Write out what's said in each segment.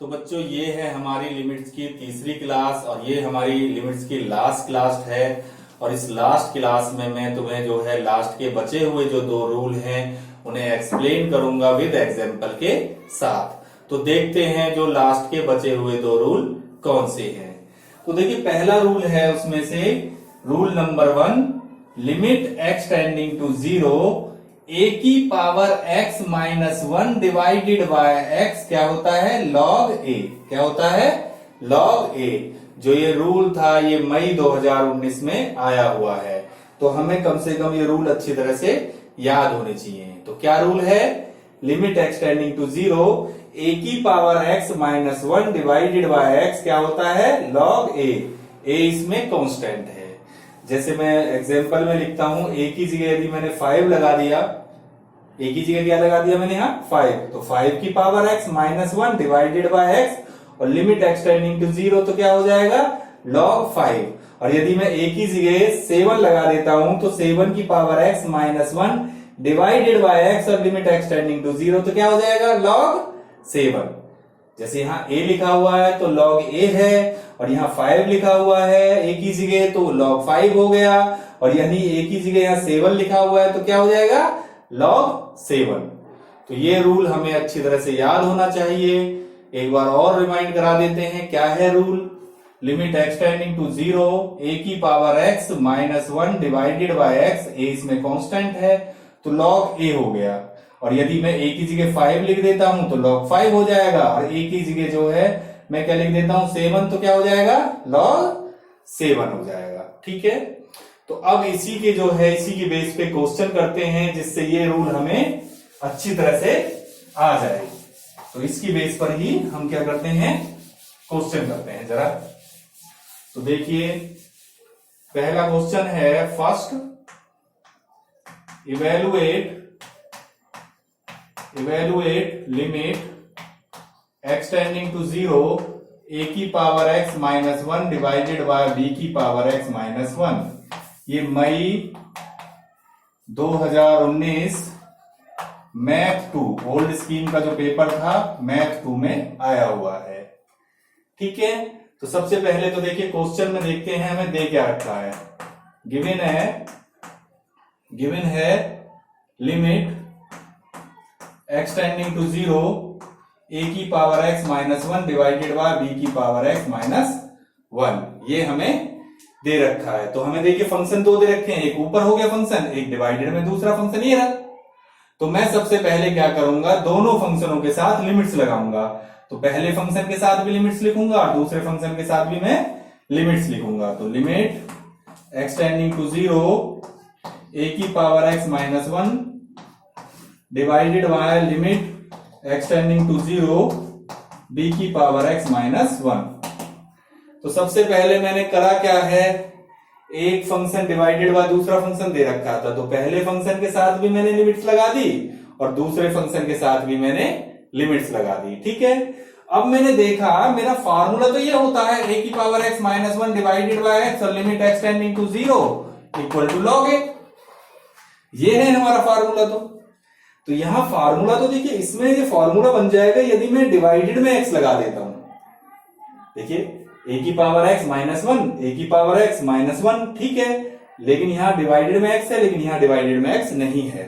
तो बच्चों ये है हमारी लिमिट्स की तीसरी क्लास और ये हमारी लिमिट्स की लास्ट क्लास है। और इस लास्ट क्लास में मैं तुम्हें जो है लास्ट के बचे हुए जो दो रूल हैं उन्हें एक्सप्लेन करूंगा विद एग्जांपल के साथ। तो देखते हैं जो लास्ट के बचे हुए दो रूल कौन से हैं। तो देखिए पहला रूल है उसमें से rule number 1, limit x tending to 0 a की power x minus 1 divided by x क्या होता है log a। क्या होता है log a। जो ये रूल था ये मई 2019 में आया हुआ है, तो हमें कम से कम ये रूल अच्छी तरह से याद होने चाहिए। तो क्या रूल है, limit x tending to 0 a की power x minus 1 divided by x क्या होता है log a। a इसमें कांस्टेंट है। जैसे मैं एग्जांपल में लिखता हूं, a की जगह यदि मैंने 5 लगा दिया, a की जगह क्या लगा दिया मैंने यहाँ 5, तो 5 की power x minus 1 divided by x और लिमिट x टेंडिंग टू 0 तो क्या हो जाएगा log 5। और यदि मैं a की जगह 7 लगा देता हूं तो 7 की power x minus 1 divided by x और लिमिट x टेंडिंग टू 0 तो क्या हो जाएगा log 7। जैसे यहाँ a लिखा हुआ है तो log a है, और यहाँ 5 लिखा हुआ है a की जगह तो log 5 हो गया, और यानी a की जगह यहाँ 7 लिखा हुआ है तो क्या हो जाएगा log 7। तो ये रूल हमें अच्छी तरह से याद होना चाहिए। एक बार और रिमाइंड करा देते हैं क्या है rule, limit x tending to 0 a की power x minus 1 divided by x, a इसमें कांस्टेंट है तो log a हो गया। और यदि मैं a की जगह 5 लिख देता हूं तो log 5 हो जाएगा, और a की जगह जो है मैं क्या लिख देता हूं 7 तो क्या हो जाएगा log 7 हो जाएगा। ठीक है, तो अब इसी के जो है इसी के बेस पे क्वेश्चन करते हैं जिससे ये रूल हमें अच्छी तरह से आ जाए। तो इसकी बेस पर ही हम क्या करते हैं क्वेश्चन करते हैं जरा। तो देखिए पहला क्वेश्चन है, first evaluate limit x tending to 0 a की power x minus 1 divided by b की पावर x माइनस 1। ये मई 2019 मैथ 2 ओल्ड स्कीम का जो पेपर था मैथ 2 में आया हुआ है। ठीक है, तो सबसे पहले तो देखिए क्वेश्चन में देखते हैं हमें दे क्या रखा है। गिवन है limit x tending to 0 a की power x minus 1 divided by b की पावर x माइनस 1, ये हमें दे रखा है। तो हमें देखिए फंक्शन दो दे रखे हैं, एक ऊपर हो गया फंक्शन, एक डिवाइडेड में दूसरा फंक्शन ये रहा। तो मैं सबसे पहले क्या करूंगा, दोनों फंक्शनों के साथ लिमिट्स लगाऊंगा। तो पहले फंक्शन के साथ भी लिमिट्स लिखूंगा और दूसरे फंक्शन के साथ भी मैं लिमिट्स लिखूंगा। तो limit x tending to 0 a की power x minus 1 divided by limit x tending to 0 b की पावर x माइनस 1। तो सबसे पहले मैंने करा क्या है, एक फंक्शन डिवाइडेड बाय दूसरा फंक्शन दे रखा था, तो पहले फंक्शन के साथ भी मैंने लिमिट्स लगा दी और दूसरे फंक्शन के साथ भी मैंने लिमिट्स लगा दी। ठीक है, अब मैंने देखा मेरा फार्मूला तो ये होता है a की power x minus 1 divided by x और limit x tending to 0 equal to log a। ये है हमारा फार्मूला। तो यहां फार्मूला तो देखिए इसमें ये फार्मूला बन जाएगा यदि मैं डिवाइडेड में x लगा देता हूं। देखिए a की पावर x माइनस 1 a की पावर x माइनस 1, ठीक है, लेकिन यहां डिवाइडेड में x है, लेकिन यहां डिवाइडेड में x नहीं है।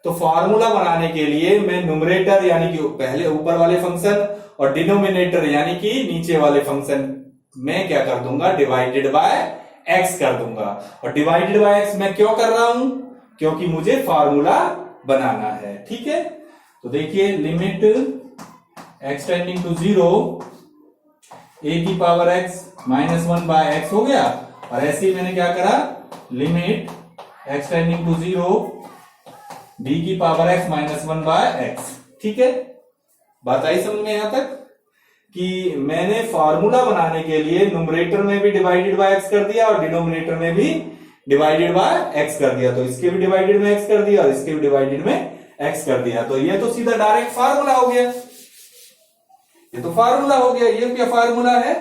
तो फार्मूला बनाने के लिए मैं न्यूमरेटर यानी कि पहले ऊपर वाले फंक्शन और डिनोमिनेटर यानी कि नीचे वाले फंक्शन में क्या कर दूंगा, डिवाइडेड बाय x कर दूंगा। और डिवाइडेड बाय x मैं क्यों कर रहा हूं, क्योंकि मुझे फार्मूला बनाना है। ठीक है, तो देखिए limit x tending to 0 a की power x minus 1 by x हो गया, और ऐसे ही मैंने क्या करा, limit x tending to 0 b की power x minus 1 by x। ठीक है, बात आई समझ में यहां तक कि मैंने फार्मूला बनाने के लिए न्यूमरेटर में भी डिवाइडेड बाय x कर दिया और डिनोमिनेटर में भी डिवाइडेड बाय x कर दिया। तो इसके भी डिवाइडेड में x कर दिया और इसके भी डिवाइडेड में x कर दिया। तो ये तो सीधा डायरेक्ट फार्मूला हो गया, ये तो फार्मूला हो गया। ये क्या फार्मूला है,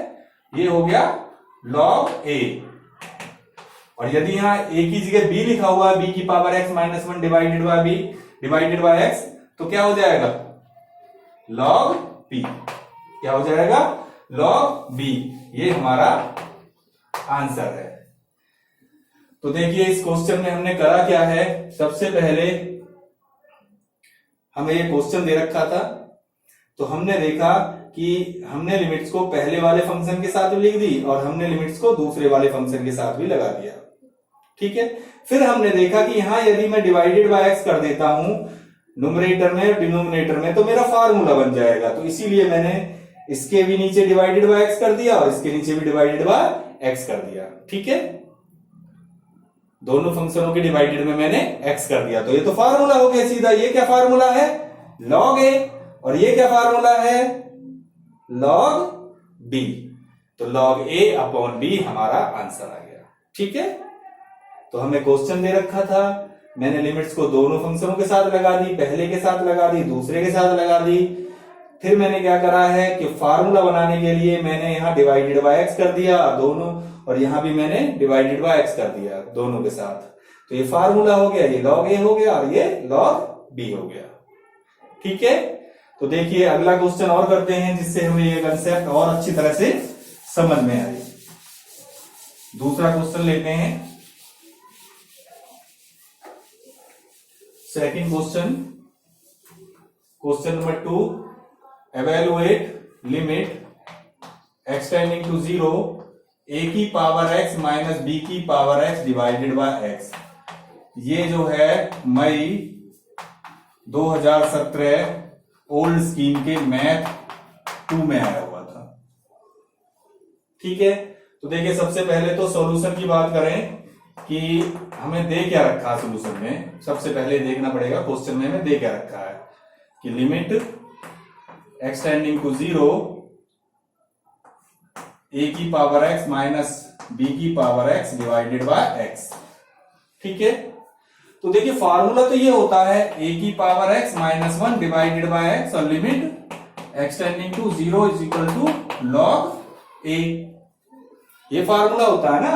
ये हो गया log a। और यदि यहां a की जगह b लिखा हुआ है, b की power x minus 1 divided by b divided by x, तो क्या हो जाएगा log p। क्या हो जाएगा, log b। ये हमारा आंसर है। तो देखिए इस क्वेश्चन में हमने करा क्या है, सबसे पहले हमें ये क्वेश्चन दे रखा था, तो हमने देखा कि हमने लिमिट्स को पहले वाले फंक्शन के साथ भी लिख दी और हमने लिमिट्स को दूसरे वाले फंक्शन के साथ भी लगा दिया, ठीक है। फिर हमने देखा कि यहां यदि मैं डिवाइडेड बाय एक्स कर देता हूं न्यूमरेटर में और डिनोमिनेटर में तो मेरा फार्मूला बन जाएगा, तो इसीलिए मैंने इसके भी नीचे डिवाइडेड बाय एक्स कर दिया और इसके नीचे भी डिवाइडेड बाय एक्स कर दिया, ठीक है। दोनों फंक्शनों के डिवाइडेड में मैंने एक्स कर दिया, तो ये तो फार्मूला हो गया सीधा। ये क्या फार्मूला है, log a, और ये क्या फार्मूला है, log b। तो log a अपॉन b हमारा आंसर आ गया, ठीक है। तो हमें क्वेश्चन दे रखा था, मैंने लिमिट्स को दोनों फंक्शनों के साथ लगा दी, पहले के साथ लगा दी, दूसरे के साथ लगा दी। फिर मैंने क्या करा है कि फार्मूला बनाने के लिए मैंने यहां डिवाइडेड बाय एक्स कर दिया दोनों, और यहां भी मैंने डिवाइडेड बाय एक्स कर दिया दोनों के साथ। तो ये फार्मूला हो गया, ये log a हो गया और ये log b हो गया, ठीक है। तो देखिए अगला क्वेश्चन और करते हैं जिससे हमें ये कंसेप्ट और अच्छी तरह से समझ में आए। दूसरा क्वेश्चन लेते हैं, second question, question number 2, evaluate limit x tending to 0 a की पावर x माइनस b की power x divided by x। ये जो है मई 2017 ओल्ड स्कीम के मैथ 2 में आया हुआ था, ठीक है। तो देखिए सबसे पहले तो सॉल्यूशन की बात करें कि हमें दे क्या रखा सॉल्यूशन में। सबसे पहले देखना पड़ेगा क्वेश्चन में हमें दे क्या रखा है कि limit x tending to 0 a की पावर x माइनस b की power x divided by x, ठीक है। तो देखिए फार्मूला तो ये होता है a की power x minus 1 divided by x और limit x tending to 0 is equal to log a, ये फार्मूला होता है ना।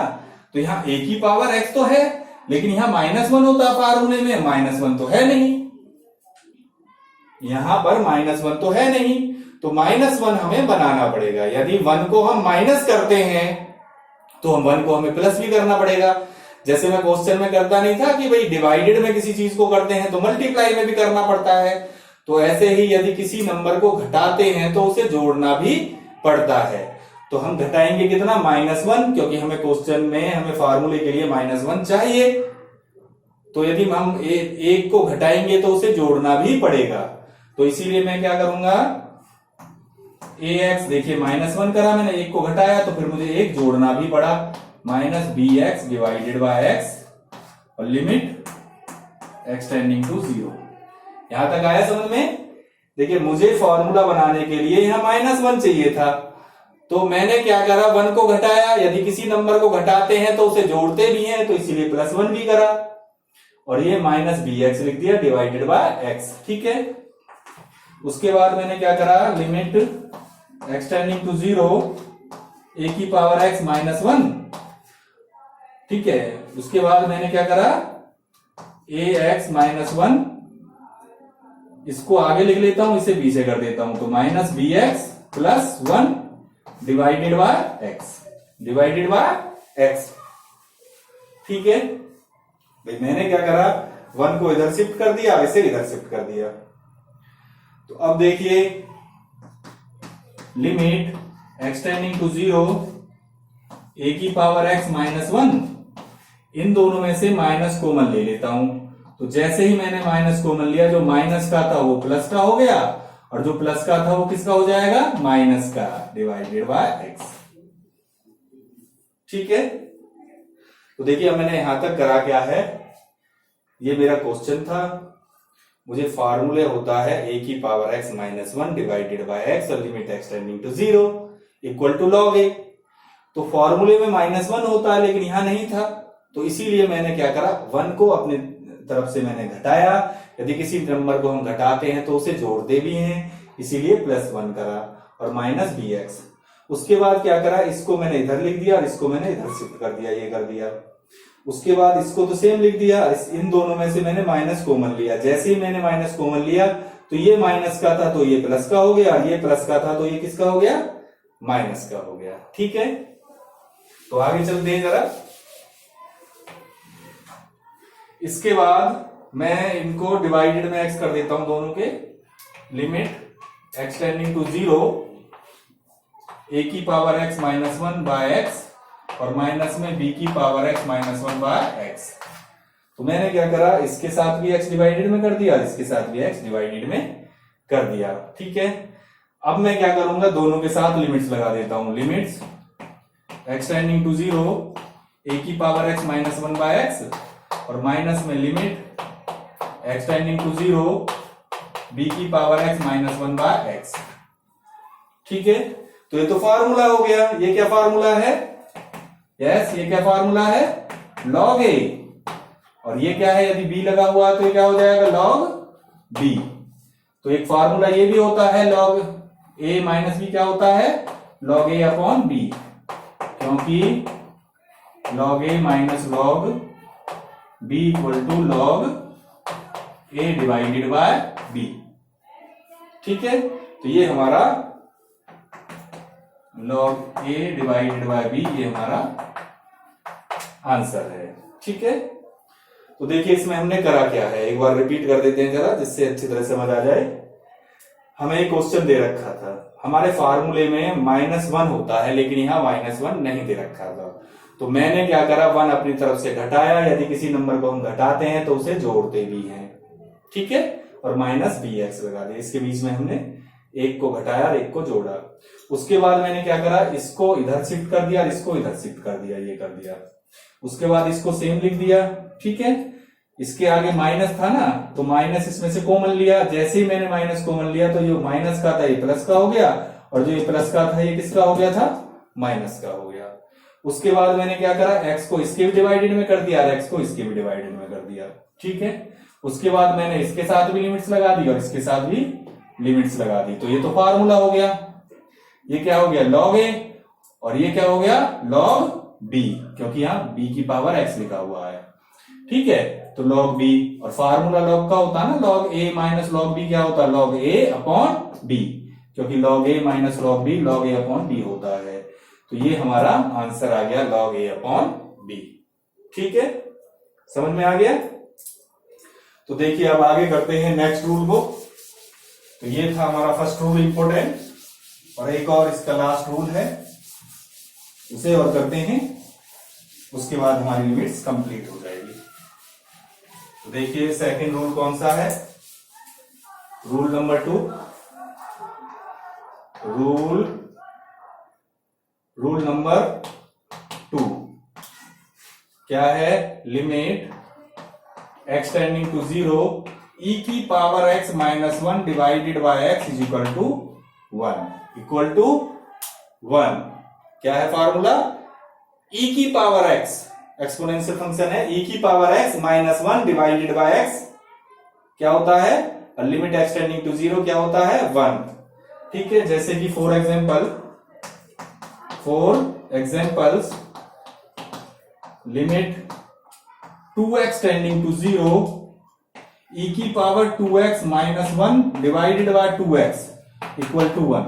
तो यहां a की पावर x तो है, लेकिन यहां -1 होता है फार्मूले में, -1 तो है नहीं, यहां पर -1 तो है नहीं, तो -1 हमें बनाना पड़ेगा। यदि 1 को हम माइनस करते हैं तो हम 1 को हमें प्लस भी करना पड़ेगा। जैसे मैं क्वेश्चन में करता नहीं था कि भाई डिवाइडेड में किसी चीज को करते हैं तो मल्टीप्लाई में भी करना पड़ता है, तो ऐसे ही यदि किसी नंबर को घटाते हैं तो उसे जोड़ना भी पड़ता है। तो हम घटाएंगे कितना, -1, क्योंकि हमें क्वेश्चन में हमें फार्मूले के लिए -1 चाहिए। तो यदि हम एक को घटाएंगे तो उसे जोड़ना भी पड़ेगा, तो इसीलिए मैं क्या करूंगा, ax देखिए -1 करा मैंने, एक को घटाया तो फिर मुझे एक जोड़ना भी पड़ा, -bx डिवाइडेड बाय x और लिमिट x टेंडिंग टू 0। यहां तक आया समझ में। देखिए मुझे फॉर्मूला बनाने के लिए यहां -1 चाहिए था, तो मैंने क्या करा, 1 को घटाया। यदि किसी नंबर को घटाते हैं तो उसे जोड़ते भी हैं, तो इसीलिए +1 भी करा, और ये -bx लिख दिया डिवाइडेड बाय x, ठीक है। उसके बाद मैंने क्या करा, limit x tending to 0 a की पावर x माइनस 1, ठीक है। उसके बाद मैंने क्या करा, ax माइनस 1, इसको आगे लिख लेता हूं, इसे b से कर देता हूं, तो -bx plus 1 divided by x, ठीक है। भाई मैंने क्या करा, 1 को इधर शिफ्ट कर दिया, इसे इधर शिफ्ट कर दिया। तो अब देखिए limit x tending to 0 a की पावर x माइनस 1, इन दोनों में से माइनस कॉमन ले लेता हूं। तो जैसे ही मैंने माइनस कॉमन लिया, जो माइनस का था वो प्लस का हो गया, और जो प्लस का था वो किसका हो जाएगा, माइनस का डिवाइडेड बाय x, ठीक है। तो देखिए अब मैंने यहां तक करा क्या है, ये मेरा क्वेश्चन था, मुझे फार्मूले होता है a की power x minus 1 divided by x और limit x tending to 0 equal to log a। तो फॉर्मूले में -1 होता है, लेकिन यहां नहीं था, तो इसीलिए मैंने क्या करा, 1 को अपने तरफ से मैंने घटाया। यदि किसी नंबर को हम घटाते हैं तो उसे जोड़ते भी हैं, इसीलिए +1 करा, और -bx। उसके बाद क्या करा, इसको मैंने इधर लिख दिया और इसको मैंने इधर शिफ्ट कर दिया, ये कर दिया। उसके बाद इसको तो सेम लिख दिया, इन दोनों में से मैंने माइनस कॉमन लिया। जैसे ही मैंने माइनस कॉमन लिया तो ये माइनस का था तो ये प्लस का हो गया, ये प्लस का था तो ये किसका हो गया, माइनस का हो गया। ठीक है, तो आगे चलते हैं जरा। इसके बाद मैं इनको डिवाइडेड में एक्स कर देता हूं दोनों के। Limit x tending to 0 a की power x minus 1 by x और माइनस में बी की power x minus 1 by x. तो मैंने क्या करा, इसके साथ भी x डिवाइडेड में कर दिया, इसके साथ भी x डिवाइडेड में कर दिया। ठीक है, अब मैं क्या करूंगा, दोनों के साथ लिमिट्स लगा देता हूं। Limits x tending to 0 a की power x minus 1 by x और माइनस में limit x tending to 0 b की power x minus 1 by x. ठीक है, तो ये तो फार्मूला हो गया। ये क्या फार्मूला है, यस ये क्या फार्मूला है, log a। और ये क्या है, यदि b लगा हुआ तो ये क्या हो जाएगा, log b। तो एक फार्मूला ये भी होता है log a माइनस बी क्या होता है, log a अपॉन b, क्योंकि log a minus log b equal to log a divided by b। ठीक है, तो ये हमारा log a divided by b ये हमारा आंसर है। ठीक है, तो देखिए इसमें हमने करा क्या है, एक बार रिपीट कर देते हैं जरा, जिससे अच्छी तरह समझ आ जाए। हमें एक क्वेश्चन दे रखा था, हमारे फार्मूले में -1 होता है लेकिन यहाँ -1 नहीं दे रखा था, तो मैंने क्या करा, 1 अपनी तरफ से घटाया। यदि किसी नंबर को हम घटाते हैं तो उसे जोड़ते भी हैं। ठीक है, और माइनस bx लगा दिया, इसके बीच में हमने एक को घटाया और एक को जोड़ा। उसके बाद मैंने क्या करा, इसको इधर शिफ्ट कर दिया और इसको इधर शिफ्ट कर दिया, ये कर दिया। उसके बाद इसको सेम लिख दिया। ठीक है, इसके आगे माइनस था ना, तो माइनस इसमें से कॉमन लिया। जैसे ही मैंने माइनस कॉमन लिया तो जो माइनस का था ये प्लस का हो गया, और जो ये प्लस का था ये किसका हो गया था, माइनस का हो गया। उसके बाद मैंने क्या करा, एक्स को इसके भी डिवाइडेड में कर दिया और एक्स को इसके भी डिवाइडेड में कर दिया। ठीक है, उसके बाद मैंने इसके साथ भी लिमिट्स लगा दी और इसके साथ भी लिमिट्स लगा दी। तो ये तो फार्मूला हो गया। ये क्या हो गया, log a, और ये क्या हो गया, log b, क्योंकि यहाँ b की पावर x लिखा हुआ है। ठीक है, तो log b, और फार्मूला log का होता है ना, log a minus log b क्या होता है, log a अपॉन b, क्योंकि log a minus log b log a upon b होता है। तो ये हमारा आंसर आ गया log a अपॉन b। ठीक है, समझ में आ गया। तो देखिए अब आगे करते हैं नेक्स्ट रूल को। तो ये था हमारा फर्स्ट रूल इंपॉर्टेंट, और एक और इसका लास्ट रूल है, उसे और करते हैं, उसके बाद हमारी लिमिट्स कंप्लीट हो जाएगी। तो देखिए सेकंड रूल कौन सा है, रूल नंबर 2। रूल नंबर 2 क्या है, limit x tending to 0 e की power x minus 1 divided by x is equal to 1, equal to 1। क्या है फार्मूला, e की पावर x, एक्सपोनेंशियल फंक्शन है, e की power x minus 1 divided by x क्या होता है, लिमिट x टेंडिंग टू 0 क्या होता है, 1। ठीक है, जैसे कि for examples limit 2x tending to 0 e की power 2x minus 1 divided by 2x equal to 1।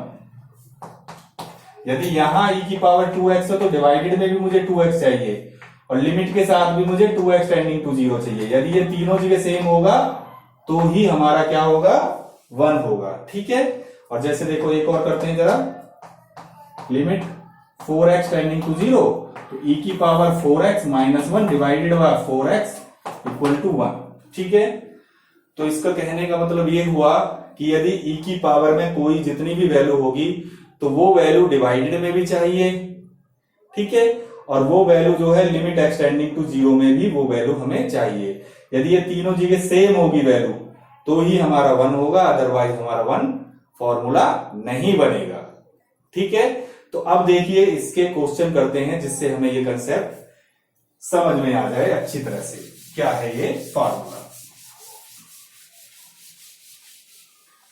यदि यहां e की पावर 2x है तो डिवाइडेड में भी मुझे 2x चाहिए और लिमिट के साथ भी मुझे 2x टेंडिंग टू 0 चाहिए। यदि ये तीनों जगह सेम होगा तो ही हमारा क्या होगा, 1 होगा। ठीक है, और जैसे देखो एक और करते हैं जरा, लिमिट 4x टेंडिंग टू 0 तो e की power 4x minus 1 divided by 4x equal to 1। ठीक है, तो इसका कहने का मतलब ये हुआ कि यदि e की पावर में कोई जितनी भी वैल्यू होगी तो वो वैल्यू डिवाइडेड में भी चाहिए। ठीक है, और वो वैल्यू जो है लिमिट x टेंडिंग टू 0 में भी वो वैल्यू हमें चाहिए। यदि ये तीनों जगह सेम होगी वैल्यू तो ही हमारा 1 होगा, अदरवाइज हमारा 1 फॉर्मूला नहीं बनेगा। ठीक है, तो अब देखिए इसके क्वेश्चन करते हैं जिससे हमें ये कंसेप्ट समझ में आ जाए अच्छी तरह से, क्या है ये फॉर्मूला।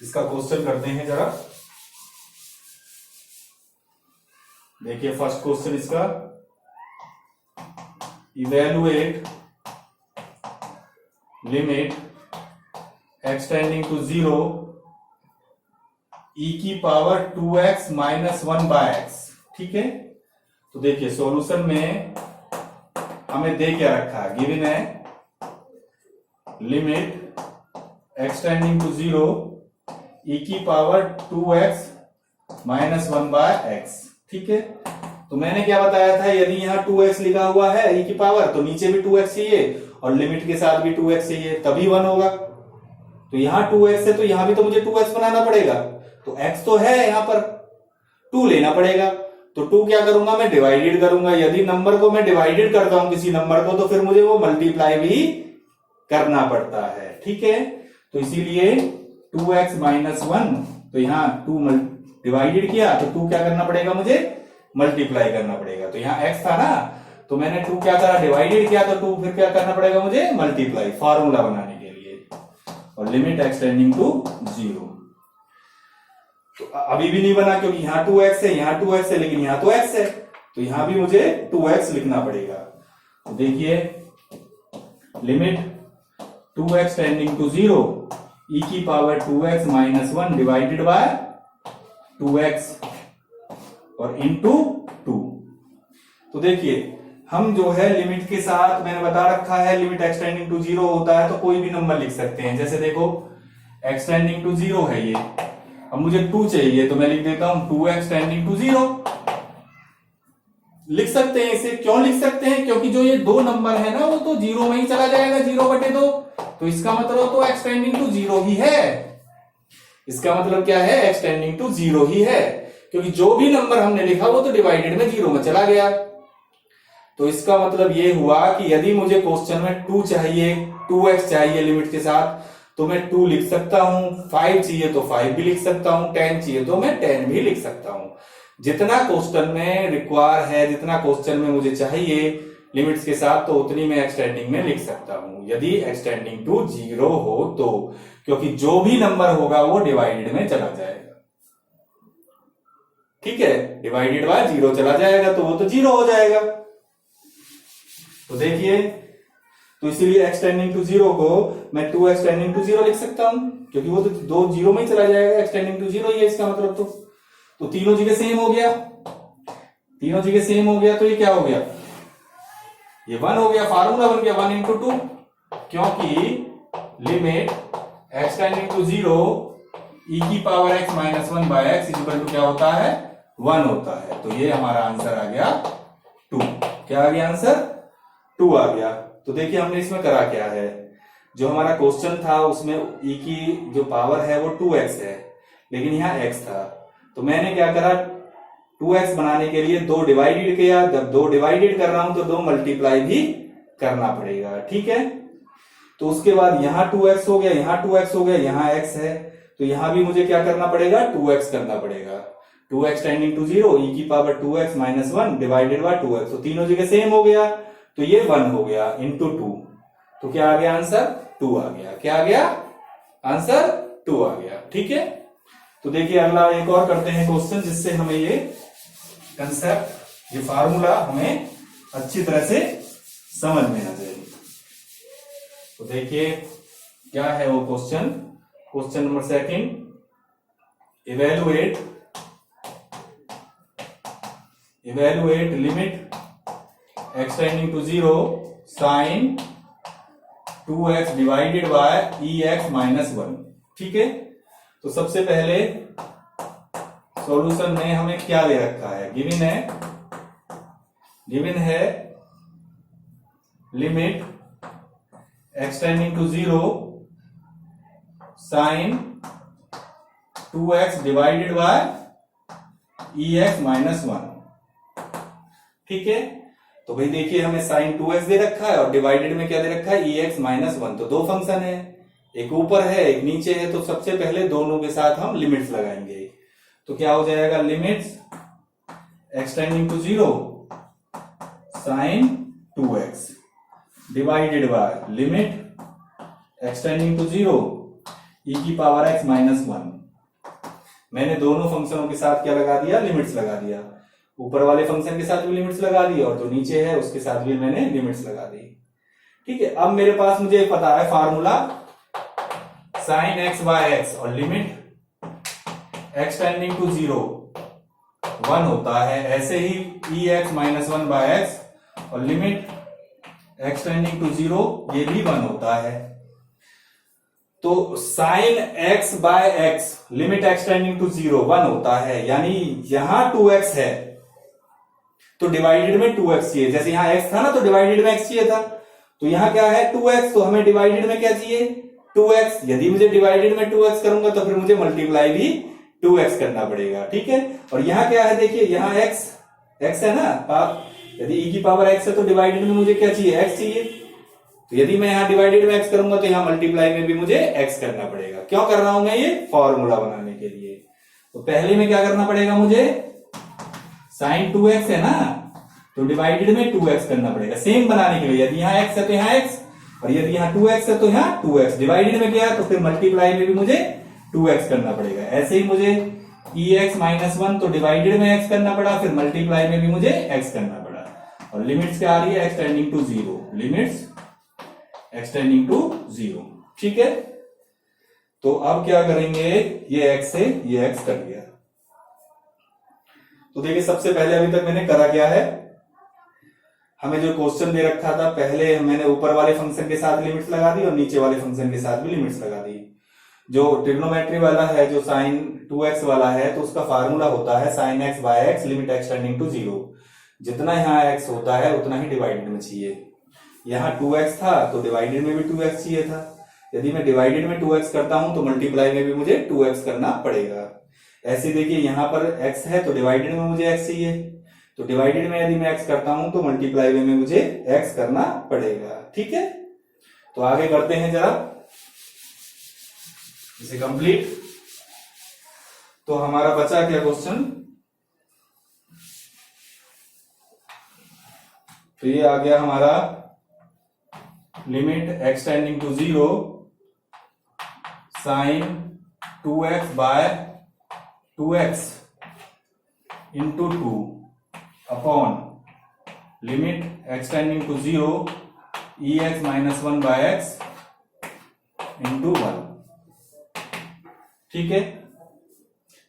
इसका क्वेश्चन करते हैं जरा, देखिए फर्स्ट क्वेश्चन इसका, evaluate limit x tending to 0 e की power 2x minus 1 by x. ठीक है, तो देखिए सॉल्यूशन में हमें दे क्या रखा है, गिवन है limit x tending to 0 e की power 2x minus 1 by x. ठीक है, तो मैंने क्या बताया था, यदि यहाँ 2x लिखा हुआ है e की पावर तो नीचे भी 2x चाहिए और लिमिट के साथ भी 2x चाहिए, तभी 1 होगा। तो यहाँ 2x है तो यहाँ भी तो मुझे 2x बनाना पड़ेगा, तो x तो है यहाँ पर, 2 लेना पड़ेगा। तो 2 क्या करूंगा मैं, डिवाइडेड करूंगा। यदि नंबर को मैं डिवाइडेड करता हूं किसी नंबर को तो फिर मुझे वो मल्टीप्लाई भी करना पड़ता है। ठीक है, तो इसीलिए 2x माइनस 1, तो यहाँ 2 डिवाइडेड किया तो 2 क्या करना पड़ेगा, मुझे मल्टीप्लाई करना पड़ेगा। तो यहाँ x था ना, तो मैंने 2 क्या करा, डिवाइडेड किया, तो 2 फिर क्या करना पड़ेगा मुझे, मल्टीप्लाई, फॉर्मूला बनाने के लिए। और लिमिट x टेंडिंग टू 0, तो अभी भी नहीं बना क्योंकि यहाँ 2x है, यहाँ 2x है, लेकिन यहाँ तो x है, तो यहाँ भी मुझे 2x लिखना पड़ेगा। तो देखिए limit 2x tending to 0 e की power 2x minus 1 divided by 2x और इंटू 2। तो देखिए हम जो है लिमिट के साथ, मैंने बता रखा है लिमिट x टेंडिंग टू 0 होता है तो कोई भी नंबर लिख सकते हैं। जैसे देखो x टेंडिंग टू 0 है ये, अब मुझे 2 चाहिए तो मैं लिख देता हूं 2x टेंडिंग टू 0। लिख सकते हैं इसे, क्यों लिख सकते हैं, क्योंकि जो ये दो नंबर है ना वो तो 0 में ही चला जाएगा, 0/2, तो इसका मतलब तो x टेंडिंग टू 0 ही है। इसका मतलब क्या है, x टेंडिंग टू 0 ही है, क्योंकि जो भी नंबर हमने लिखा वो तो डिवाइडेड में 0 में चला गया। तो इसका मतलब ये हुआ कि यदि मुझे क्वेश्चन में 2 चाहिए, 2x चाहिए लिमिट के साथ, तो मैं 2 लिख सकता हूं, 5 चाहिए तो 5 भी लिख सकता हूं, 10 चाहिए तो मैं 10 भी लिख सकता हूं। जितना क्वेश्चन में रिक्वायर है, जितना क्वेश्चन में मुझे चाहिए लिमिट्स के साथ, तो उतनी मैं एक्सटेंडिंग में लिख सकता हूं, यदि एक्सटेंडिंग टू 0 हो तो, क्योंकि जो भी नंबर होगा वो डिवाइडेड में चला जाएगा। ठीक है, डिवाइडेड बाय 0 चला जाएगा तो वो तो 0 हो जाएगा। तो देखिए, तो इसीलिए x टेंडिंग टू 0 को मैं 2x टेंडिंग टू 0 लिख सकता हूं, क्योंकि वो तो 2 0 में ही चला जाएगा, x टेंडिंग टू 0 ही है इसका मतलब। तो तीनों जगह सेम हो गया, तीनों जगह सेम हो गया, तो ये क्या हो गया, ये 1 हो गया, फार्मूला बन गया 1 इंटू 2, क्योंकि limit x tending to 0 e की power x minus 1 by x equal to क्या होता है, 1 होता है। तो ये हमारा आंसर आ गया 2। क्या आ गया आंसर, 2 आ गया। तो देखिए हमने इसमें करा क्या है, जो हमारा क्वेश्चन था उसमें e की जो पावर है वो 2x है, लेकिन यहाँ x था, तो मैंने क्या करा, 2x बनाने के लिए 2 डिवाइडेड किया, जब 2 डिवाइडेड कर रहा हूं तो 2 मल्टीप्लाई भी करना पड़ेगा। ठीक है, तो उसके बाद यहाँ 2x हो गया, यहाँ 2x हो गया, यहाँ x है, तो यहाँ भी मुझे क्या करना पड़ेगा, 2x करना पड़ेगा। 2x टेंडिंग टू 0 e की power 2x minus 1 divided by 2x, तो तीनों जगह सेम हो गया, तो ये 1 हो गया इंटू 2, तो क्या आ गया आंसर, 2 आ गया। क्या आ गया आंसर, 2 आ गया। ठीक है, तो देखिए अगला एक और करते हैं क्वेश्चन, जिससे हमें ये कंसेप्ट, ये फार्मूला हमें अच्छी तरह से समझ में आ जाए। तो देखिए क्या है वो question, question number 2, evaluate limit x tending to 0 sine 2x divided by ex minus 1। ठीक है, तो सबसे पहले सॉल्यूशन में हमें क्या दे रखा है, गिवन है limit x tending to 0 sine 2x divided by ex minus 1। ठीक है, तो भाई देखिए हमें साइन 2x दे रखा है और डिवाइडेड में क्या दे रखा है, ex माइनस 1। तो दो फंक्शन है, एक ऊपर है एक नीचे है, तो सबसे पहले दोनों के साथ हम लिमिट्स लगाएंगे। तो क्या हो जाएगा, limits x tending to 0 sine 2x divided by limit x tending to 0 e की पावर x माइनस 1। मैंने दोनों फंक्शनों के साथ क्या लगा दिया, लिमिट्स लगा दिया। ऊपर वाले फंक्शन के साथ भी लिमिट्स लगा दी और जो नीचे है उसके साथ भी मैंने लिमिट्स लगा दी। ठीक है, अब मेरे पास मुझे पता है formula sine x by x और लिमिट एक्स टेंडिंग टू 0 1 होता है, ऐसे ही e x minus 1 by x और लिमिट एक्स टेंडिंग टू 0 ये भी 1 होता है। तो sine x by x limit x tending to 0 1 होता है, यानी यहां 2x है तो डिवाइडेड में 2x चाहिए। जैसे यहां x था ना तो डिवाइडेड में x चाहिए था, तो यहां क्या है 2x, तो हमें डिवाइडेड में क्या चाहिए 2x। यदि मुझे डिवाइडेड में 2x करूंगा तो फिर मुझे मल्टीप्लाई भी 2x करना पड़ेगा, ठीक है। और यहां क्या है, देखिए यहां x है ना, यदि e की पावर x है तो डिवाइडेड में मुझे क्या चाहिए x चाहिए। तो यदि मैं यहां डिवाइडेड में x करूंगा तो यहां मल्टीप्लाई में भी मुझे x करना पड़ेगा। क्यों कर रहा हूं मैं ये, फॉर्मूला बनाने के लिए। तो पहले में क्या करना पड़ेगा मुझे, साइन 2x है ना तो डिवाइडेड में 2x करना पड़ेगा सेम बनाने के लिए। यदि यहाँ x है तो यहाँ x, और यदि यहाँ 2x है तो यहाँ 2x। डिवाइडेड में क्या, तो फिर मल्टीप्लाई में भी मुझे 2x करना पड़ेगा। ऐसे ही मुझे ex माइनस 1 तो डिवाइडेड में x करना पड़ा, फिर मल्टीप्लाई में भी मुझे x करना पड़ा। और लिमिट्स क्या आ रही है, x tending to 0, limits x tending to 0, ठीक है। तो अब क्या करेंगे, ये x से ये x कट गया। तो देखिए सबसे पहले अभी तक मैंने करा क्या है, हमें जो क्वेश्चन दे रखा था पहले मैंने ऊपर वाले फंक्शन के साथ लिमिट्स लगा दी और नीचे वाले फंक्शन के साथ भी लिमिट्स लगा दी। जो ट्रिग्नोमेट्री वाला है, जो साइन 2x वाला है, तो उसका फार्मूला होता है sine x by x limit x tending to 0। जितना यहाँ x होता है उतना ही डिवाइडेड में चाहिए। यहाँ 2x था तो डिवाइडेड में भी 2x चाहिए था। यदि मैं डिवाइडेड में 2x करता हूं तो मल्टीप्लाई में भी मुझे 2x करना पड़ेगा। ऐसे देखिए यहाँ पर x है तो डिवाइडेड में मुझे x चाहिए, तो डिवाइडेड में यदि मैं x करता हूं तो मल्टीप्लाई में मुझे x करना पड़ेगा, ठीक है। तो आगे करते हैं जरा इसे कंप्लीट। तो हमारा बचा क्या क्वेश्चन, तो ये आ गया हमारा limit x tending to 0 sine 2x by 2x into 2 upon limit x tending to 0 e x minus 1 by x into 1, ठीक है।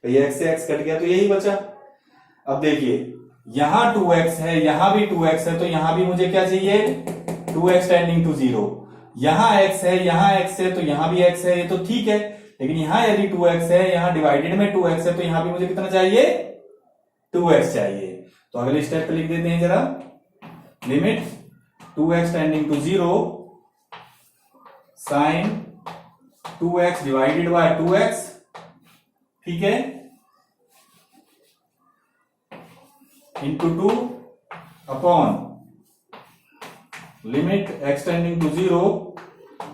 तो ये x से x कट गया तो यही बचा। अब देखिए यहां 2x है, यहां भी 2x है, तो यहां भी मुझे क्या चाहिए 2x टेंडिंग टू 0। यहां x है, यहां x है, तो यहां भी x है, ये तो ठीक है। लेकिन यहां यदि 2x है, यहां डिवाइडेड में 2x है, तो यहां भी मुझे कितना चाहिए 2x चाहिए। तो अगले स्टेप पे लिख देते हैं जरा, limit 2x tending to 0 sine 2x divided by 2x, ठीक है, into 2 upon limit x tending to 0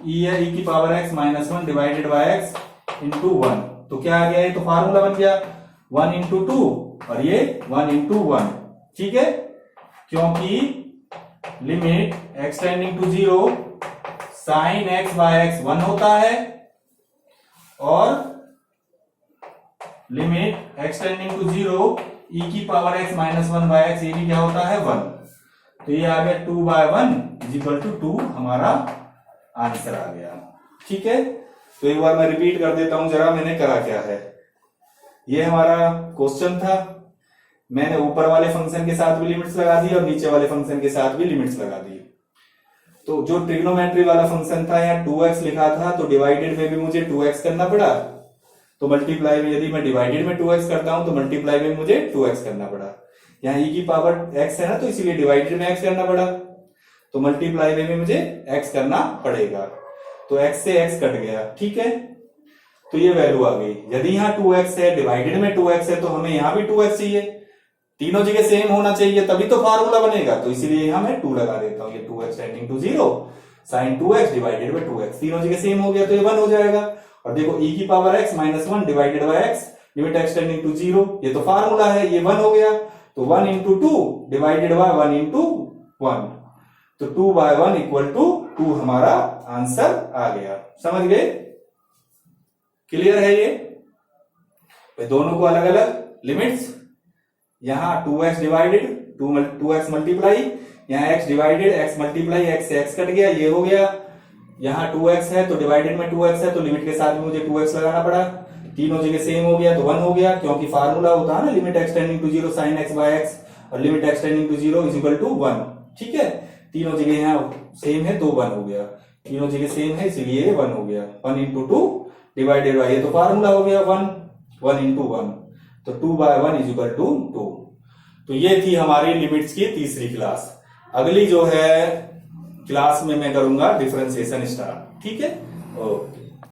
e की power x minus 1 divided by x into 1। तो क्या आ गया, ये तो फार्मूला बन गया 1 इंटू 2 और ये 1 इंटू 1, ठीक है। क्योंकि limit x tending to 0 sine x by x 1 होता है और limit x tending to 0 e की power x minus 1 by x, ये भी क्या होता है 1। तो ये आ गया 2 बाय 1 इज इक्वल टू 2, हमारा आंसर आ गया, ठीक है। तो एक बार मैं रिपीट कर देता हूं जरा मैंने करा क्या है। ये हमारा क्वेश्चन था, मैंने ऊपर वाले फंक्शन के साथ भी लिमिट्स लगा दी और नीचे वाले फंक्शन के साथ भी लिमिट्स लगा दी। तो जो ट्रिग्नोमेट्री वाला फंक्शन था यहाँ 2x लिखा था, तो डिवाइडेड में भी मुझे 2x करना पड़ा, तो मल्टीप्लाई में यदि मैं डिवाइडेड में 2x करता हूं तो मल्टीप्लाई में मुझे 2x करना पड़ा। यहाँ e की पावर x है ना, तो इसीलिए डिवाइडेड में x करना पड़ा, तो मल्टीप्लाई में भी मुझे x करना पड़ेगा। तो x से x कट गया, ठीक है। तो ये वैल्यू आ गई। यदि यहाँ 2x है, डिवाइडेड में 2x है, तो हमें यहाँ भी 2x चाहिए, तीनों जगह सेम होना चाहिए तभी तो फार्मूला बनेगा। तो इसीलिए यहां मैं 2 लगा देता हूं, ये 2x tending to 0 sine 2x divided by 2x, तीनों जगह सेम हो गया तो ये 1 हो जाएगा। और देखो e की power x minus 1 divided by x limit x tending to 0, ये तो फार्मूला है, ये 1 हो गया। तो 1 इंटू 2 डिवाइडेड बाय 1 इंटू 1, तो 2 बाय 1 इक्वल टू 2 हमारा आंसर आ गया। समझ गए, क्लियर है ये। भाई दोनों को अलग अलग लिमिट्स, यहां 2x डिवाइडेड 2x मल्टीप्लाई, यहाँ x divided x multiply, x से x कट गया, ये हो गया। यहाँ 2x है तो डिवाइडेड में 2x है, तो लिमिट के साथ में मुझे 2x लगाना पड़ा। तीनों जगह सेम हो गया तो 1 हो गया, क्योंकि फार्मूला होता है ना limit x tending to 0 sin x by x और limit x tending to 0 is equal to 1। ठीक है, तीनों जगह यहाँ सेम है तो 1 हो गया, तीनों जगह सेम है इसलिए 1 हो गया। 1 into 2 डिवाइडेड बाय, ये तो फार्मूला हो गया 1 into 1, तो 2 by 1 इज इक्वल टू 2। तो ये थी हमारी लिमिट्स की तीसरी क्लास। अगली जो है क्लास में मैं करूंगा डिफरेंशिएशन स्टार्ट। ठीक है, ओके।